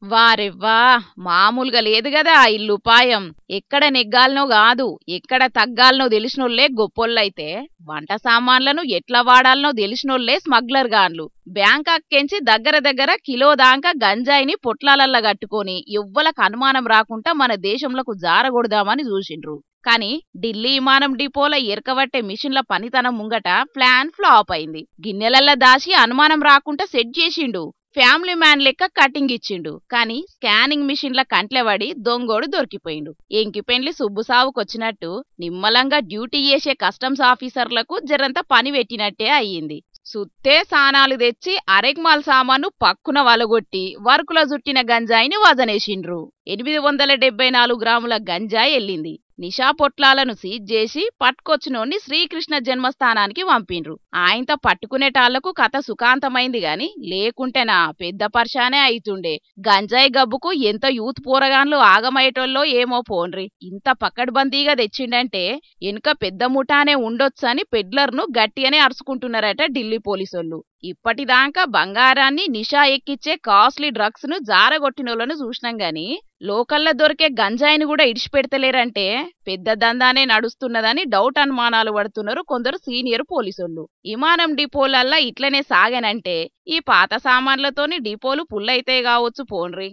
వారెవ్వా! మామూలుగా లేదు గదా ఆ ఇల్లుపాయం. ఎక్కడ నెగ్గాల్నో గాదు, ఎక్కడ తగ్గాల్నో దెలిసినోళ్ళే గొప్పోళ్ళైతే, వంట సామాన్లను ఎట్లా వాడాల్నో దెలిసినోళ్ళే స్మగ్లర్ గాన్లు. బ్యాంకాక్కేంచి దగ్గర దగ్గర కిలో దాంకా గంజాయిని పొట్లాలల్ల గట్టుకొని ఎవ్వలకు అనుమానం రాకుండా మన దేశంలోకి జారగొడదామని జూసిండ్రు. కానీ ఢిల్లీ విమానం డిపోల ఎరకబట్టే మిషన్ల పనితనం ముంగట ప్లాన్ ఫ్లాప్ అయింది. గిన్నెలల్ల దాచి అనుమానం రాకుండా సెట్ చేసిండు. ఫ్యామిలీ మ్యాన్ లెక్క కటింగ్ ఇచ్చిండు. కానీ స్కానింగ్ మిషన్ల కంట్లెబడి దొంగోడు దొరికిపోయిండు. ఎంకిపెండ్లి సుబ్బు సావుకొచ్చినట్టు నిమ్మలంగా డ్యూటీ చేసే కస్టమ్స్ ఆఫీసర్లకు జరంత పని పెట్టినట్టే అయ్యింది. సుత్తే సానాలు తెచ్చి అరెగ్మాల్ సామాను పక్కున వలగొట్టి వర్కుల జుట్టిన గంజాయిని వజనేసిండ్రు. 874 గ్రాముల గంజాయి ఎల్లింది. నిషా పొట్లాలను సీజ్ చేసి పట్టుకొచ్చినోన్ని శ్రీకృష్ణ జన్మస్థానానికి పంపిండ్రు. ఆయనతో పట్టుకునేటాళ్లకు కథ సుఖాంతమైంది గాని లేకుంటేనా పెద్ద పర్షానే అయితుండే. గంజాయి గబ్బుకు ఎంత యూత్ పోరగాన్లు ఆగమయ్యేటోళ్ళో ఏమో పోన్రి. ఇంత పక్కడ్బందీగా తెచ్చిండంటే ఎనుక పెద్ద ముఠానే ఉండొచ్చని పెడ్లర్ను గట్టిగానే అరుచుకుంటున్నారట ఢిల్లీ పోలీసోళ్ళు. ఇప్పటిదాకా బంగారాన్ని నిషా ఎక్కిచ్చే కాస్ట్లీ డ్రగ్స్ ను జారగొట్టినోళ్లను చూసినాం గాని లోకల్లో దొరికే గంజాయిని కూడా ఇడిచిపెడతలేరంటే పెద్ద దందానే నడుస్తున్నదని డౌట్ అనుమానాలు పడుతున్నారు కొందరు సీనియర్ పోలీసోళ్ళు. విమానం డిపోలల్లా ఇట్లనే సాగనంటే ఈ పాత సామాన్లతోని డిపోలు పుల్లైతే కావచ్చు పోన్రి.